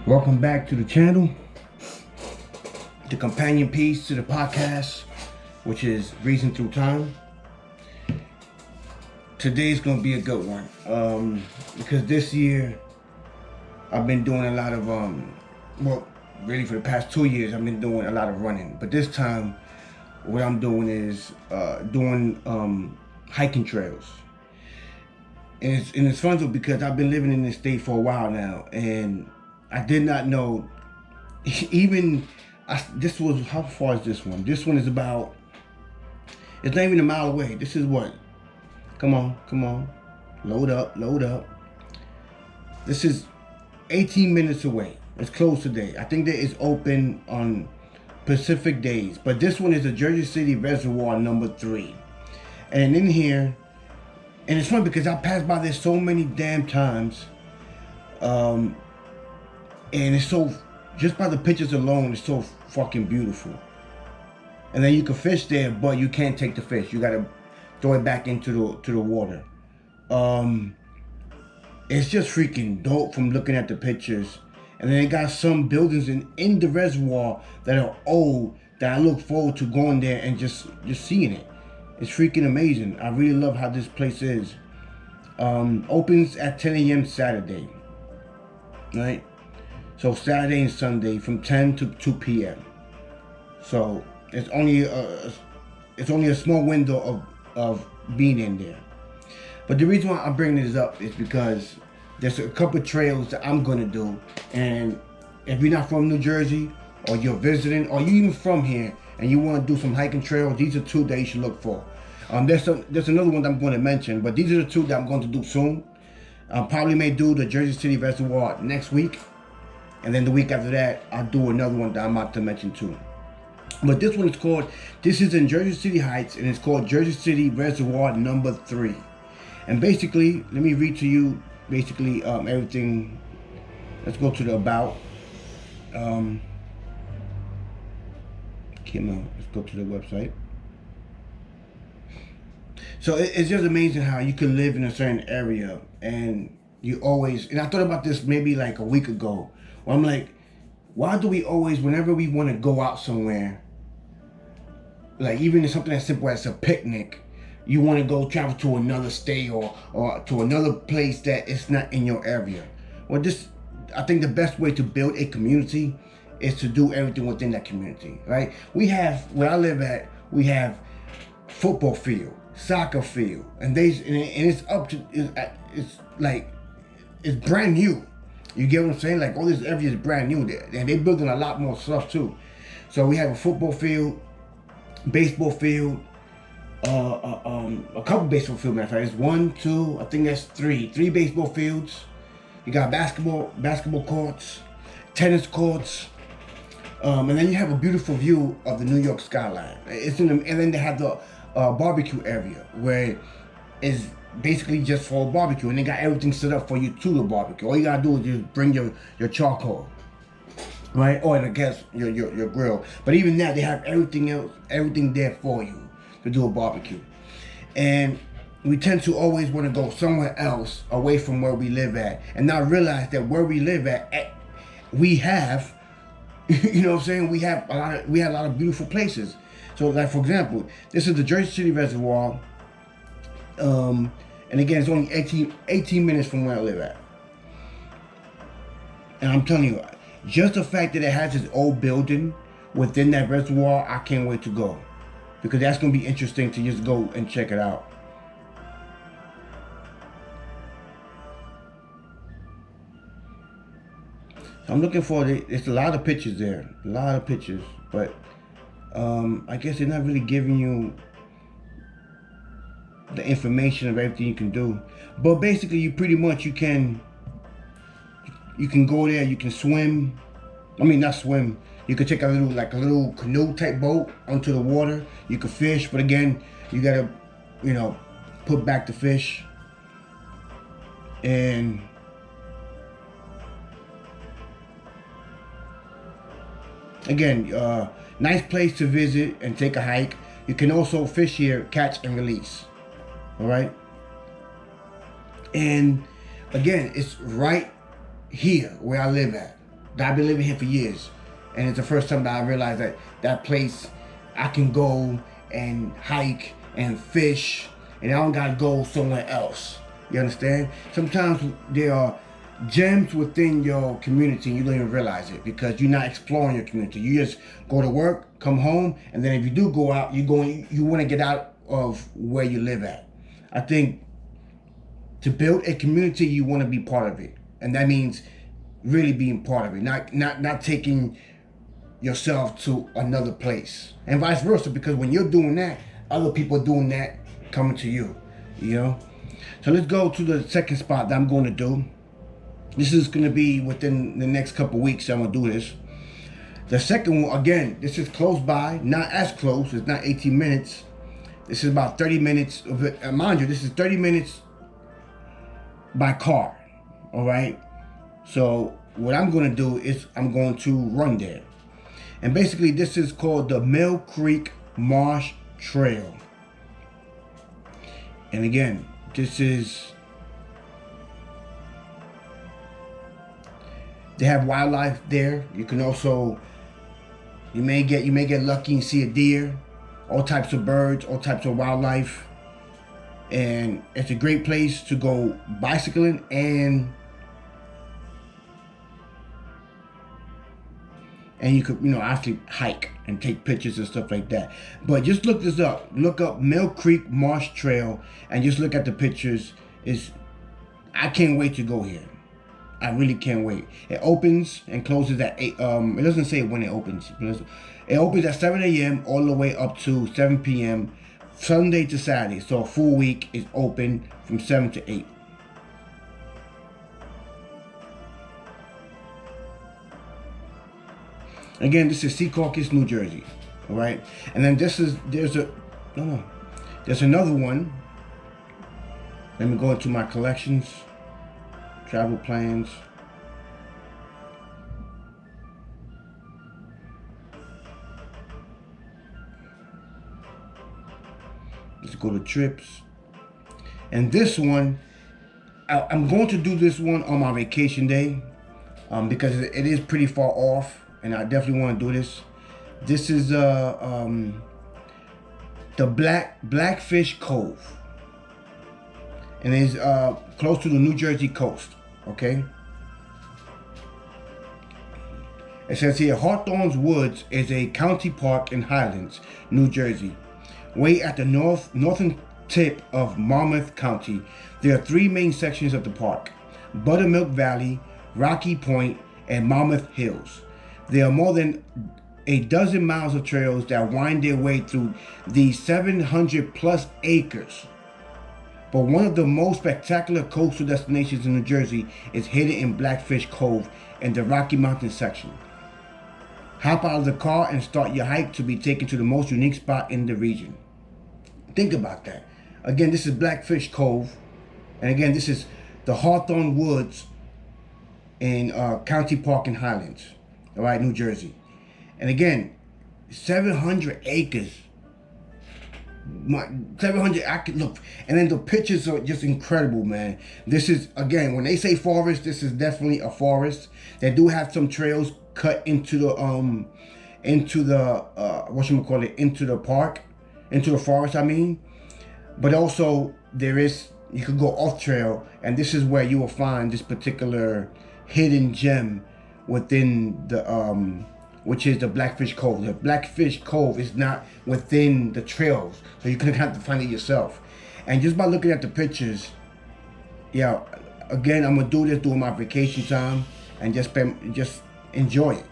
Welcome back to the channel, the companion piece to the podcast, which is Reason Through Time. Today's gonna be a good one, because this year I've been doing a lot of, well, really for the past 2 years I've been doing a lot of running. But this time, what I'm doing is doing hiking trails. And it's fun though, because I've been living in this state for a while now, and I did not know, this was, how far is this one? This one is about, it's not even a mile away. This is what? Come on. Load up. This is 18 minutes away. It's closed today. I think that it's open on Pacific days. But this one is the Jersey City Reservoir number 3. And in here, and it's fun because I passed by this so many damn times. And it's so, just by the pictures alone, it's so fucking beautiful. And then you can fish there, but you can't take the fish. You gotta throw it back into the water. It's just freaking dope from looking at the pictures. And then they got some buildings in the reservoir that are old that I look forward to going there and just seeing it. It's freaking amazing. I really love how this place is. Opens at 10 a.m. Saturday, right? So Saturday and Sunday from 10 to 2 p.m. So it's only a small window of being in there. But the reason why I'm bringing this up is because there's a couple of trails that I'm gonna do, and if you're not from New Jersey, or you're visiting, or you even from here and you want to do some hiking trails, these are 2 that you should look for. There's another one that I'm going to mention, but these are the 2 that I'm going to do soon. I probably may do the Jersey City Reservoir next week, and then the week after that I'll do another one that I'm about to mention too. But this one is called, this is in Jersey City Heights, and it's called Jersey City Reservoir number 3. And basically, let me read to you basically everything. Let's go to the about. Let's go to the website. So it's just amazing how you can live in a certain area, and you always, and I thought about this maybe like a week ago, where I'm like, why do we always, whenever we want to go out somewhere, like even something as simple as a picnic, you want to go travel to another state or to another place that is not in your area? Well, I think the best way to build a community is to do everything within that community, right? We have, where I live at, we have football field, soccer field, and it's up to, it's like, it's brand new. You get what I'm saying? Like all this area is brand new there, and they're building a lot more stuff too. So we have a football field, baseball field, a couple baseball fields. Matter of fact, it's 1, 2, I think that's 3 baseball fields. You got basketball courts, tennis courts, and then you have a beautiful view of the New York skyline. And then they have the barbecue area where it's basically just for a barbecue, and they got everything set up for you to the barbecue. All you gotta do is just bring your charcoal, right? Or I guess your grill. But even that, they have everything there for you to do a barbecue. And we tend to always want to go somewhere else away from where we live at, and not realize that where we live at we have, you know what I'm saying, we have a lot of beautiful places. So like, for example, this is the Jersey City Reservoir, and again, it's only 18 minutes from where I live at. And I'm telling you, just the fact that it has this old building within that reservoir, I can't wait to go, because that's going to be interesting to just go and check it out. So I'm looking for it's a lot of pictures there, but I guess they're not really giving you the information of everything you can do. But basically, you can go there, you can swim. I mean, not swim. You could take a little canoe type boat onto the water. You could fish, but again, you gotta, put back the fish. And again, nice place to visit and take a hike. You can also fish here, catch and release. All right. And again, it's right here where I live at. that I've been living here for years, and it's the first time that I realized that that place I can go and hike and fish, and I don't gotta go somewhere else. You understand? Sometimes there are gems within your community and you don't even realize it because you're not exploring your community. You just go to work, come home, and then if you do go out, you want to get out of where you live at. I think to build a community, you want to be part of it, and that means really being part of it, not taking yourself to another place, and vice versa. Because when you're doing that, other people are doing that coming to you. You know. So let's go to the second spot that I'm going to do. This is going to be within the next couple weeks. I'm going to do this. The second one, again, this is close by, not as close. It's not 18 minutes. This is about 30 minutes of it. Mind you, this is 30 minutes by car. All right. So what I'm going to do is I'm going to run there. And basically, this is called the Mill Creek Marsh Trail. And again, this is, they have wildlife there. You can also, you may get lucky and see a deer, all types of birds, all types of wildlife. And it's a great place to go bicycling and you could, actually hike and take pictures and stuff like that. But just look this up. Look up Mill Creek Marsh Trail and just look at the pictures. I can't wait to go here. I really can't wait. It opens and closes at 8. It doesn't say when it opens. It opens at 7 a.m. all the way up to 7 p.m. Sunday to Saturday. So a full week is open from 7 to 8. Again, this is Secaucus, New Jersey. All right, and then there's another one. Let me go into my collections, travel plans. Let's go to trips. And this one, I'm going to do this one on my vacation day because it is pretty far off. And I definitely want to do this. This is the Blackfish Cove, and it's close to the New Jersey coast. Okay. It says here, Hawthorne's Woods is a county park in Highlands, New Jersey, way at the northern tip of Monmouth County. There are 3 main sections of the park: Buttermilk Valley, Rocky Point, and Monmouth Hills. There are more than a dozen miles of trails that wind their way through these 700 plus acres. But one of the most spectacular coastal destinations in New Jersey is hidden in Blackfish Cove in the Rocky Mountain section. Hop out of the car and start your hike to be taken to the most unique spot in the region. Think about that. Again, this is Blackfish Cove. And again, this is the Hawthorne Woods in County Park in Highlands. All right, New Jersey. And again, 700 acres. 700 acres. Look, and then the pictures are just incredible, man. This is, again, when they say forest, this is definitely a forest. They do have some trails cut into the into the park, into the forest, I mean. But also you could go off trail, and this is where you will find this particular hidden gem within the which is the Blackfish Cove. The Blackfish Cove is not within the trails, so you're gonna have to find it yourself. And just by looking at the pictures, yeah, again, I'm gonna do this during my vacation time and just enjoy it.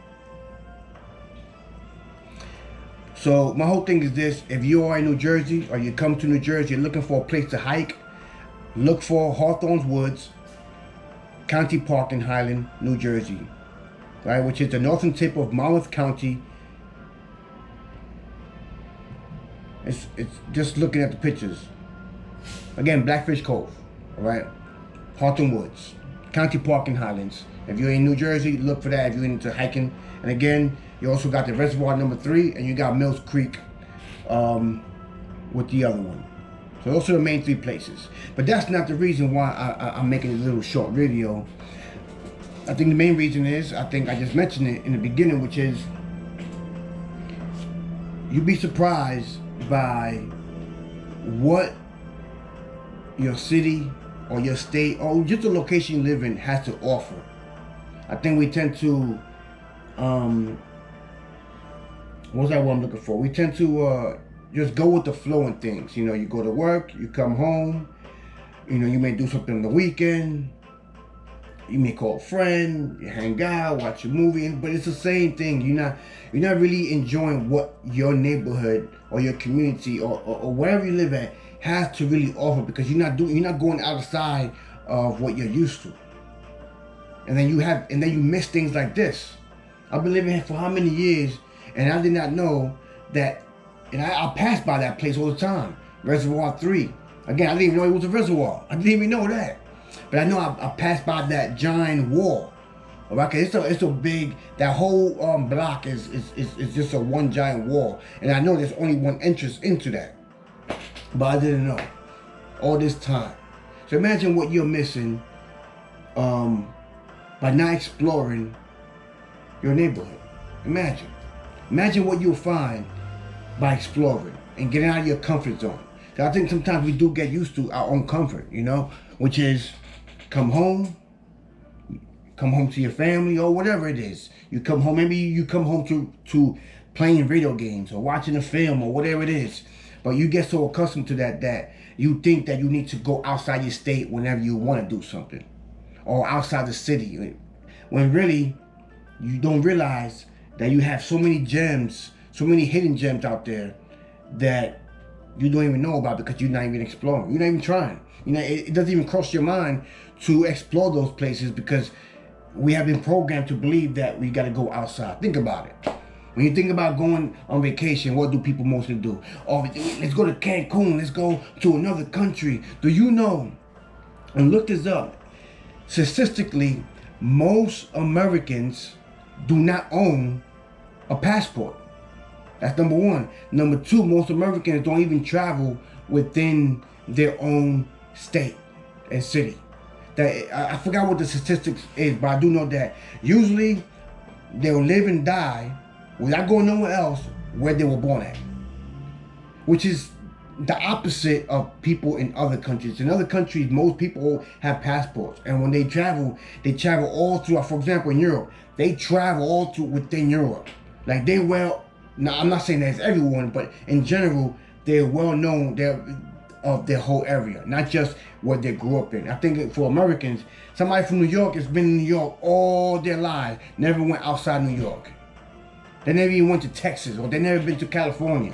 So my whole thing is this: if you are in New Jersey or you come to New Jersey, you're looking for a place to hike, look for Hawthorne's Woods, County Park in Highland, New Jersey, right, which is the northern tip of Monmouth County. It's just looking at the pictures. Again, Blackfish Cove, all right, Hawthorne Woods, County Park in Highlands. If you're in New Jersey, look for that if you're into hiking. And again, you also got the Reservoir number 3, and you got Mills Creek with the other one. So those are the main 3 places. But that's not the reason why I'm making a little short video. I think the main reason is, I think I just mentioned it in the beginning, which is you'd be surprised by what your city or your state or just the location you live in has to offer. I think we tend to, what's that word I'm looking for? We tend to just go with the flow and things. You know, you go to work, you come home, you know, you may do something on the weekend, you may call a friend, you hang out, watch a movie, but it's the same thing. You're not really enjoying what your neighborhood or your community or wherever you live at has to really offer, because you're not going outside of what you're used to. And then you miss things like this. I've been living here for how many years, and I did not know that. And I pass by that place all the time, Reservoir 3. Again, I didn't even know it was a reservoir. I didn't even know that. But I know I passed by that giant wall. Okay, it's a big, that whole block is just a one giant wall. And I know there's only one entrance into that. But I didn't know all this time. So imagine what you're missing by not exploring your neighborhood. Imagine what you'll find by exploring and getting out of your comfort zone. So I think sometimes we do get used to our own comfort, you know, which is come home to your family or whatever it is. You come home, maybe you come home to playing video games or watching a film or whatever it is. But you get so accustomed to that you think that you need to go outside your state whenever you want to do something, or outside the city, when really you don't realize that you have so many gems, so many hidden gems out there that you don't even know about because you're not even exploring. You're not even trying. You know, it doesn't even cross your mind to explore those places because we have been programmed to believe that we got to go outside. Think about it. When you think about going on vacation, what do people mostly do? Oh, let's go to Cancun. Let's go to another country. Do you know, and look this up, statistically, most Americans do not own a passport. That's number one. Number two, most Americans don't even travel within their own state and city. I forgot what the statistics is, but I do know that usually they'll live and die without going nowhere else where they were born at, which is the opposite of people in other countries. In other countries, most people have passports, and when they travel all through. For example, in Europe, they travel all through within Europe. Like now I'm not saying that's everyone, but in general, they're well known of their whole area, not just what they grew up in. I think for Americans, somebody from New York has been in New York all their lives, never went outside New York. They never even went to Texas, or they never been to California.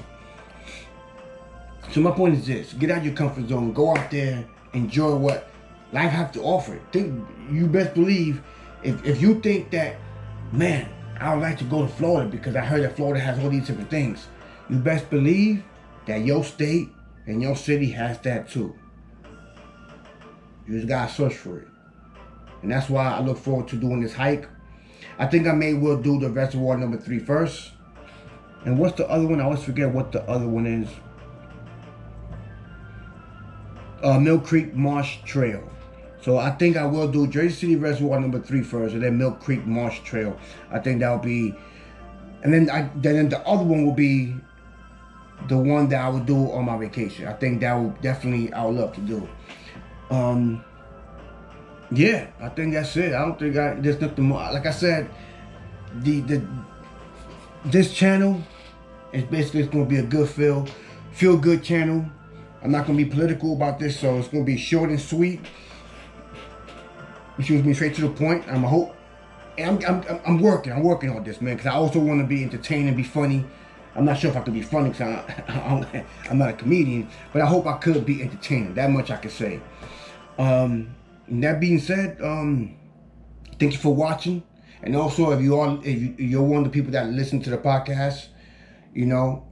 So my point is this: get out of your comfort zone, go out there, enjoy what life has to offer. You best believe, if you think that, man, I would like to go to Florida because I heard that Florida has all these different things, you best believe that your state and your city has that too. You just gotta search for it. And that's why I look forward to doing this hike. I think I may well do the Reservoir number 3 first. And what's the other one? I always forget what the other one is. Mill Creek Marsh Trail. So I think I will do Jersey City Reservoir number 3 first, and then Mill Creek Marsh Trail. I think that'll be, and then the other one will be the one that I would do on my vacation. I think that will definitely, I would love to do. Yeah, I think that's it. I don't think there's nothing more. Like I said, this channel is basically, it's gonna be a good feel good channel. I'm not gonna be political about this, so it's gonna be short and sweet. Excuse me, straight to the point. I'm working on this, man, because I also want to be entertaining, be funny. I'm not sure if I could be funny because I'm not a comedian, but I hope I could be entertaining. That much I can say. That being said, thank you for watching, and also if you're one of the people that listen to the podcast, you know,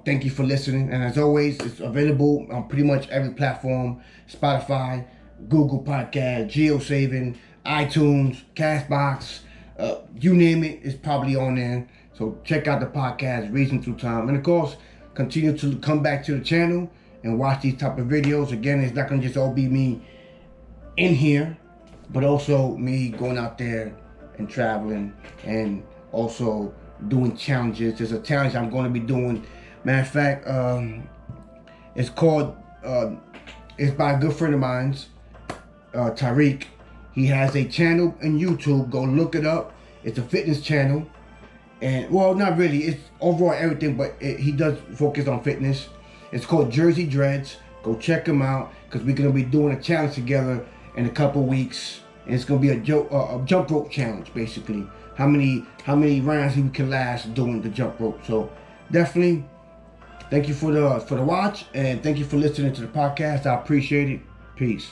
thank you for listening. And as always, it's available on pretty much every platform: Spotify, Google Podcast, GeoSaving, iTunes, Castbox, you name it, it's probably on there. So check out the podcast, Reason Through Time, and of course, continue to come back to the channel and watch these type of videos. Again, it's not gonna just all be me in here, but also me going out there and traveling, and also doing challenges. There's a challenge I'm going to be doing. Matter of fact, it's called, it's by a good friend of mine's, Tariq. He has a channel on YouTube. Go look it up. It's a fitness channel. And, well, not really. It's overall everything, but he does focus on fitness. It's called Jersey Dreads. Go check him out, because we're going to be doing a challenge together in a couple weeks. And it's going to be a jump rope challenge, basically. How many rounds we can last doing the jump rope. So definitely, thank you for the watch, and thank you for listening to the podcast. I appreciate it. Peace.